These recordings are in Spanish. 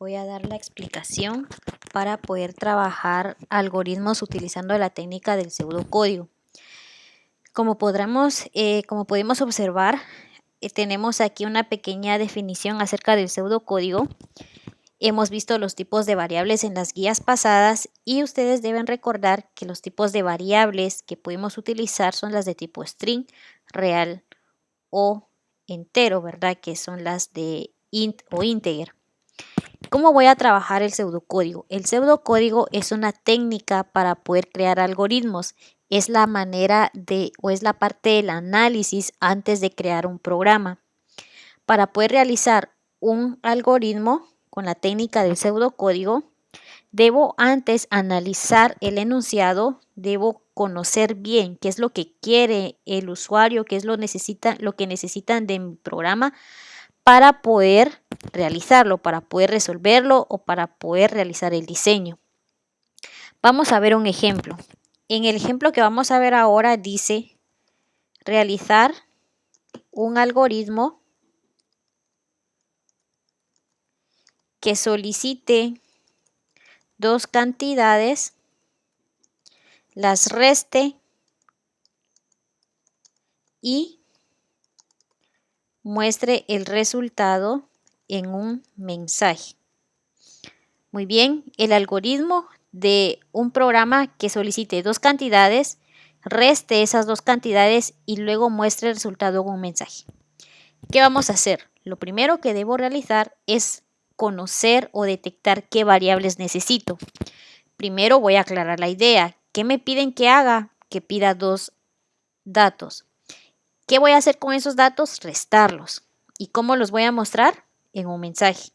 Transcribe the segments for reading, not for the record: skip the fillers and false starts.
Voy a dar la explicación para poder trabajar algoritmos utilizando la técnica del pseudocódigo. Como podemos observar, tenemos aquí una pequeña definición acerca del pseudocódigo. Hemos visto los tipos de variables en las guías pasadas y ustedes deben recordar que los tipos de variables que podemos utilizar son las de tipo string, real o entero, ¿verdad? Que son las de int o integer. ¿Cómo voy a trabajar el pseudocódigo? El pseudocódigo es una técnica para poder crear algoritmos. Es la manera es la parte del análisis antes de crear un programa. Para poder realizar un algoritmo con la técnica del pseudocódigo, debo antes analizar el enunciado, debo conocer bien qué es lo que quiere el usuario, qué es lo que necesitan de mi programa para poder realizarlo, para poder resolverlo o para poder realizar el diseño. Vamos a ver un ejemplo. En el ejemplo que vamos a ver ahora dice realizar un algoritmo que solicite dos cantidades, las reste y muestre el resultado en un mensaje. Muy bien, el algoritmo de un programa que solicite dos cantidades, reste esas dos cantidades y luego muestre el resultado en un mensaje. ¿Qué vamos a hacer? Lo primero que debo realizar es conocer o detectar qué variables necesito. Primero voy a aclarar la idea. ¿Qué me piden que haga? Que pida dos datos. ¿Qué voy a hacer con esos datos? Restarlos. ¿Y cómo los voy a mostrar? En un mensaje.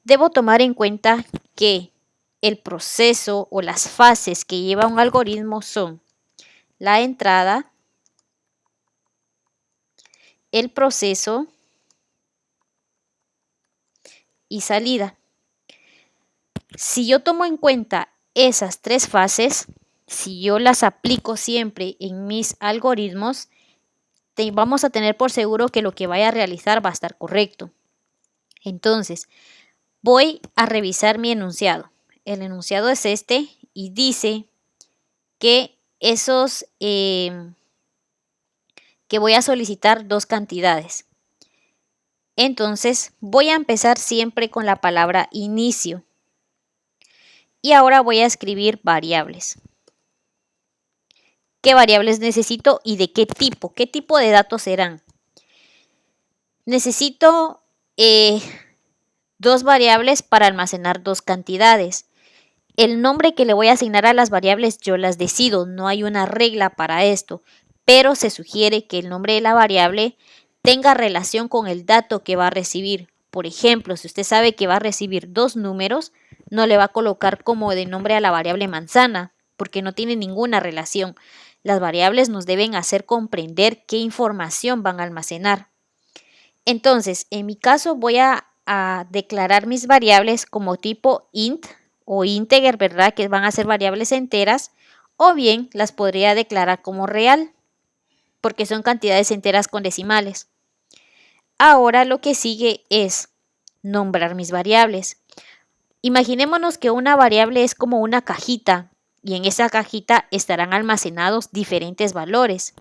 Debo tomar en cuenta que el proceso o las fases que lleva un algoritmo son la entrada, el proceso y salida. Si yo tomo en cuenta esas tres fases, si yo las aplico siempre en mis algoritmos, vamos a tener por seguro que lo que vaya a realizar va a estar correcto. Entonces, voy a revisar mi enunciado. El enunciado es este y dice que que voy a solicitar dos cantidades. Entonces, voy a empezar siempre con la palabra inicio. Y ahora voy a escribir variables. ¿Qué variables necesito y de qué tipo? ¿Qué tipo de datos serán? Necesito dos variables para almacenar dos cantidades. El nombre que le voy a asignar a las variables yo las decido, no hay una regla para esto, pero se sugiere que el nombre de la variable tenga relación con el dato que va a recibir. Por ejemplo, si usted sabe que va a recibir dos números, no le va a colocar como de nombre a la variable manzana, porque no tiene ninguna relación. Las variables nos deben hacer comprender qué información van a almacenar. Entonces, en mi caso voy a declarar mis variables como tipo int o integer, ¿verdad? Que van a ser variables enteras, o bien las podría declarar como real, porque son cantidades enteras con decimales. Ahora lo que sigue es nombrar mis variables. Imaginémonos que una variable es como una cajita y en esa cajita estarán almacenados diferentes valores.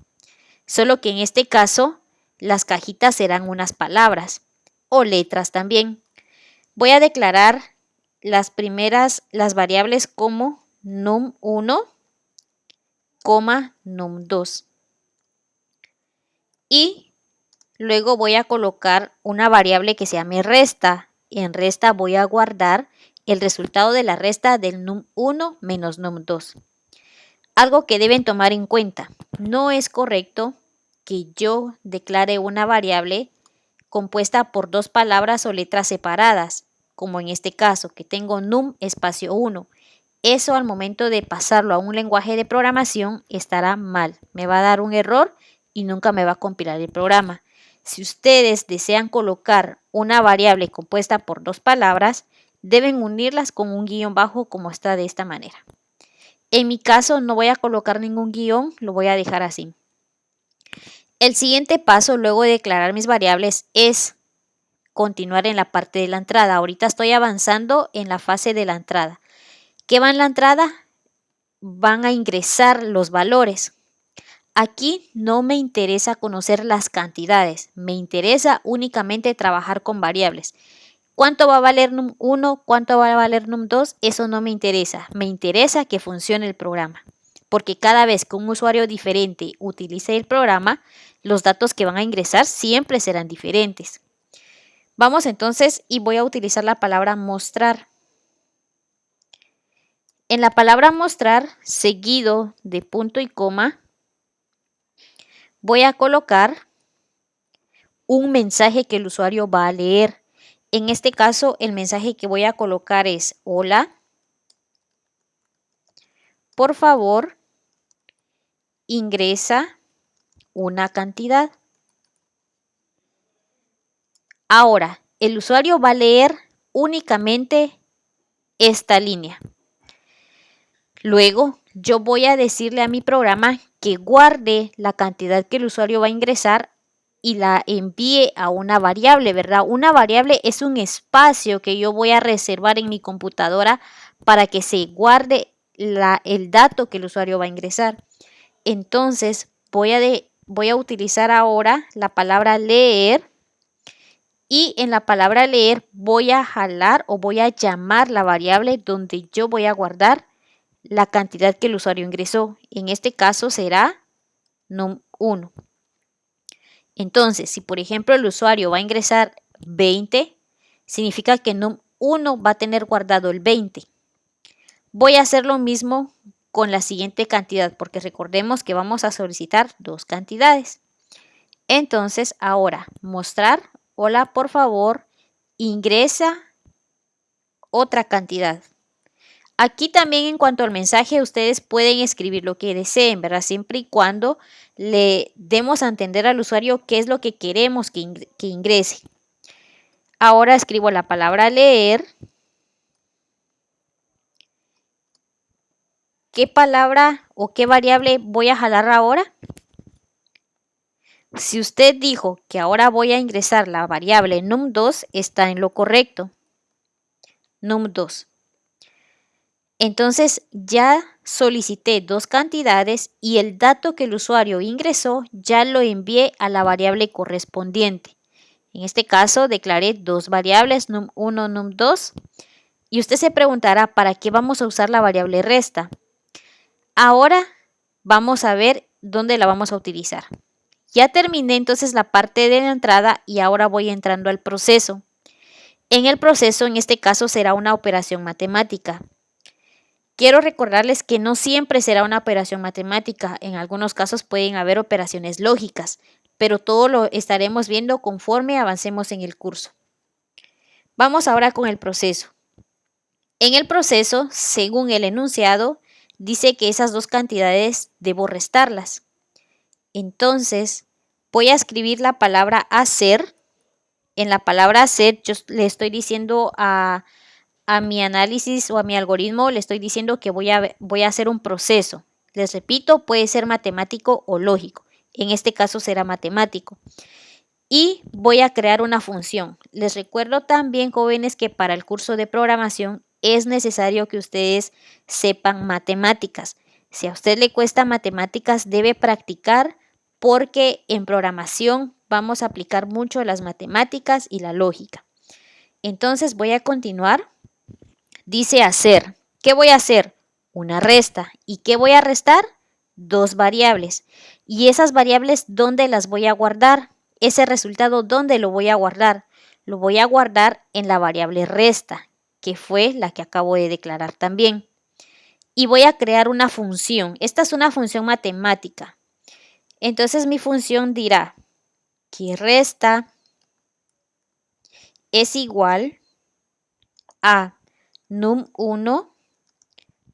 Solo que en este caso las cajitas serán unas palabras o letras también. Voy a declarar las variables como num1, num2. Y luego voy a colocar una variable que se llame resta. En resta voy a guardar el resultado de la resta del num1 menos num2. Algo que deben tomar en cuenta, no es correcto que yo declare una variable compuesta por dos palabras o letras separadas, como en este caso, que tengo num espacio 1. Eso al momento de pasarlo a un lenguaje de programación estará mal, me va a dar un error y nunca me va a compilar el programa. Si ustedes desean colocar una variable compuesta por dos palabras, deben unirlas con un guión bajo como está de esta manera. En mi caso no voy a colocar ningún guión, lo voy a dejar así. El siguiente paso luego de declarar mis variables es continuar en la parte de la entrada. Ahorita estoy avanzando en la fase de la entrada. ¿Qué va en la entrada? Van a ingresar los valores. Aquí no me interesa conocer las cantidades, me interesa únicamente trabajar con variables. ¿Cuánto va a valer num1? ¿Cuánto va a valer num2? Eso no me interesa. Me interesa que funcione el programa. Porque cada vez que un usuario diferente utilice el programa, los datos que van a ingresar siempre serán diferentes. Vamos entonces y voy a utilizar la palabra mostrar. En la palabra mostrar, seguido de punto y coma, voy a colocar un mensaje que el usuario va a leer. En este caso, el mensaje que voy a colocar es: hola, por favor, ingresa una cantidad. Ahora, el usuario va a leer únicamente esta línea. Luego, yo voy a decirle a mi programa que guarde la cantidad que el usuario va a ingresar y la envíe a una variable, ¿verdad? Una variable es un espacio que yo voy a reservar en mi computadora para que se guarde el dato que el usuario va a ingresar. Entonces, voy a utilizar ahora la palabra leer y en la palabra leer voy a jalar o voy a llamar la variable donde yo voy a guardar la cantidad que el usuario ingresó. En este caso será num1. Entonces, si por ejemplo el usuario va a ingresar 20, significa que num1 va a tener guardado el 20. Voy a hacer lo mismo con la siguiente cantidad, porque recordemos que vamos a solicitar dos cantidades. Entonces, ahora, mostrar, hola, por favor, ingresa otra cantidad. Aquí también en cuanto al mensaje, ustedes pueden escribir lo que deseen, ¿verdad? Siempre y cuando le demos a entender al usuario qué es lo que queremos que ingrese. Ahora escribo la palabra leer. ¿Qué palabra o qué variable voy a jalar ahora? Si usted dijo que ahora voy a ingresar la variable num2, está en lo correcto. Num2. Entonces ya solicité dos cantidades y el dato que el usuario ingresó ya lo envié a la variable correspondiente. En este caso declaré dos variables, num1, num2. Y usted se preguntará, ¿para qué vamos a usar la variable resta? Ahora vamos a ver dónde la vamos a utilizar. Ya terminé entonces la parte de la entrada y ahora voy entrando al proceso. En el proceso, en este caso, será una operación matemática. Quiero recordarles que no siempre será una operación matemática, en algunos casos pueden haber operaciones lógicas, pero todo lo estaremos viendo conforme avancemos en el curso. Vamos ahora con el proceso. En el proceso, según el enunciado, dice que esas dos cantidades debo restarlas. Entonces, voy a escribir la palabra hacer. En la palabra hacer, yo le estoy diciendo a mi análisis o a mi algoritmo, le estoy diciendo que voy a hacer un proceso. Les repito, puede ser matemático o lógico. En este caso será matemático. Y voy a crear una función. Les recuerdo también, jóvenes, que para el curso de programación es necesario que ustedes sepan matemáticas. Si a usted le cuesta matemáticas, debe practicar porque en programación vamos a aplicar mucho las matemáticas y la lógica. Entonces voy a continuar. Dice hacer. ¿Qué voy a hacer? Una resta. ¿Y qué voy a restar? Dos variables. ¿Y esas variables dónde las voy a guardar? Ese resultado, ¿dónde lo voy a guardar? Lo voy a guardar en la variable resta, que fue la que acabo de declarar también. Y voy a crear una función. Esta es una función matemática. Entonces mi función dirá que resta es igual a num1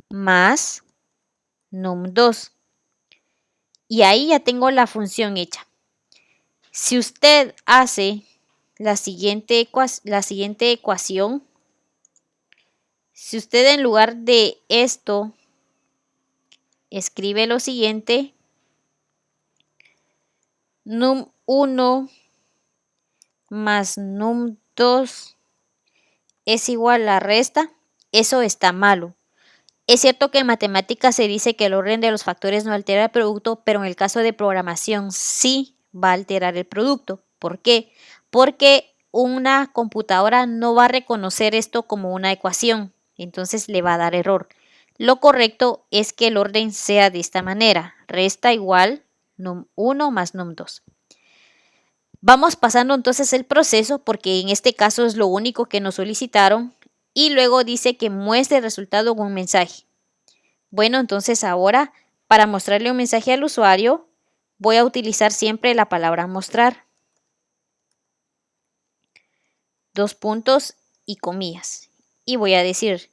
más num2. Y ahí ya tengo la función hecha. Si usted hace la siguiente ecuación, si usted en lugar de esto escribe lo siguiente, num1 más num2 2 es igual a resta, eso está malo. Es cierto que en matemáticas se dice que el orden de los factores no altera el producto, pero en el caso de programación sí va a alterar el producto. ¿Por qué? Porque una computadora no va a reconocer esto como una ecuación, entonces le va a dar error. Lo correcto es que el orden sea de esta manera. Resta igual num1 más num2. Vamos pasando entonces el proceso porque en este caso es lo único que nos solicitaron y luego dice que muestre el resultado con un mensaje. Bueno, entonces ahora para mostrarle un mensaje al usuario voy a utilizar siempre la palabra mostrar. Dos puntos y comillas. Y voy a decir,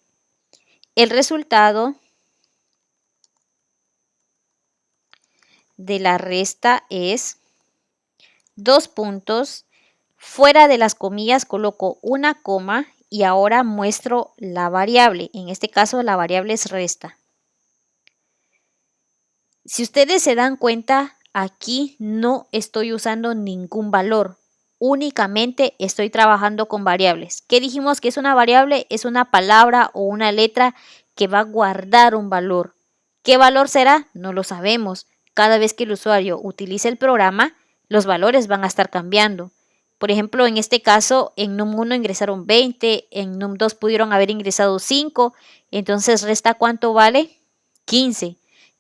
el resultado de la resta es dos puntos. Fuera de las comillas coloco una coma y ahora muestro la variable. En este caso la variable es resta. Si ustedes se dan cuenta, aquí no estoy usando ningún valor. Únicamente estoy trabajando con variables. ¿Qué dijimos que es una variable? Es una palabra o una letra que va a guardar un valor. ¿Qué valor será? No lo sabemos. Cada vez que el usuario utilice el programa, los valores van a estar cambiando. Por ejemplo, en este caso, en num1 ingresaron 20, en num2 pudieron haber ingresado 5, entonces resta ¿cuánto vale? 15.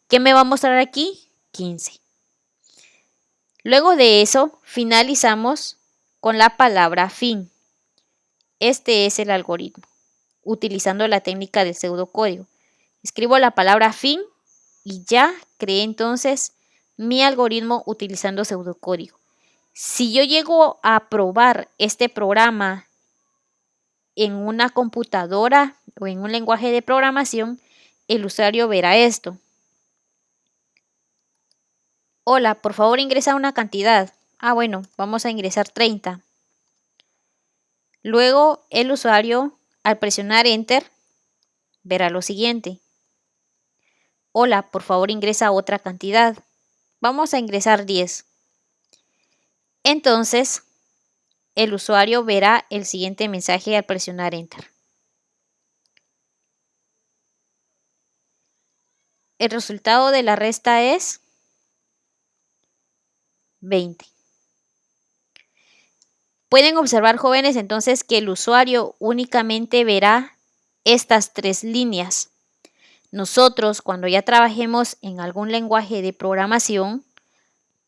¿Qué me va a mostrar aquí? 15. Luego de eso, finalizamos con la palabra fin. Este es el algoritmo, utilizando la técnica del pseudocódigo. Escribo la palabra fin y ya creé entonces mi algoritmo utilizando pseudocódigo. Si yo llego a probar este programa en una computadora o en un lenguaje de programación, el usuario verá esto. Hola, por favor ingresa una cantidad. Bueno, vamos a ingresar 30. Luego el usuario, al presionar Enter, verá lo siguiente. Hola, por favor ingresa otra cantidad. Vamos a ingresar 10. Entonces, el usuario verá el siguiente mensaje al presionar Enter. El resultado de la resta es 20. Pueden observar, jóvenes, entonces que el usuario únicamente verá estas tres líneas. Nosotros, cuando ya trabajemos en algún lenguaje de programación,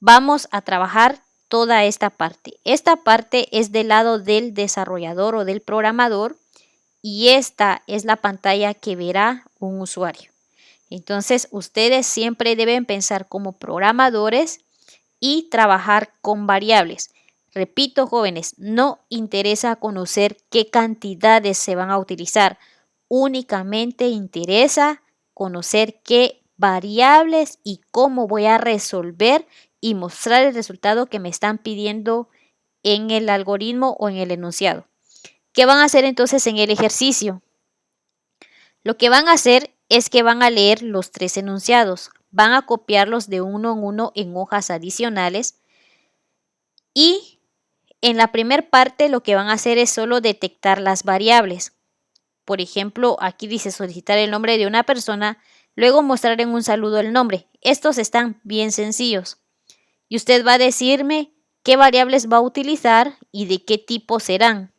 vamos a trabajar toda esta parte. Esta parte es del lado del desarrollador o del programador y esta es la pantalla que verá un usuario. Entonces, ustedes siempre deben pensar como programadores y trabajar con variables. Repito, jóvenes, no interesa conocer qué cantidades se van a utilizar. Únicamente interesa conocer qué variables y cómo voy a resolver y mostrar el resultado que me están pidiendo en el algoritmo o en el enunciado. ¿Qué van a hacer entonces en el ejercicio? Lo que van a hacer es que van a leer los tres enunciados, van a copiarlos de uno en uno en hojas adicionales y en la primera parte lo que van a hacer es solo detectar las variables. Por ejemplo, aquí dice solicitar el nombre de una persona, luego mostrar en un saludo el nombre. Estos están bien sencillos. Y usted va a decirme qué variables va a utilizar y de qué tipo serán.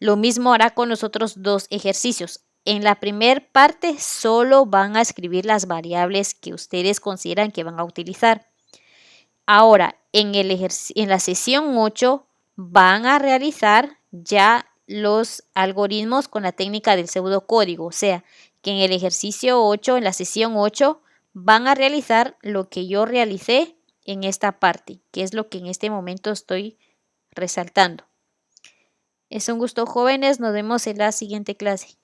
Lo mismo hará con los otros dos ejercicios. En la primera parte solo van a escribir las variables que ustedes consideran que van a utilizar. Ahora, en la sesión 8 van a realizar ya los algoritmos con la técnica del pseudocódigo. O sea, que en el ejercicio 8, en la sesión 8, van a realizar lo que yo realicé en esta parte, que es lo que en este momento estoy resaltando. Es un gusto, jóvenes. Nos vemos en la siguiente clase.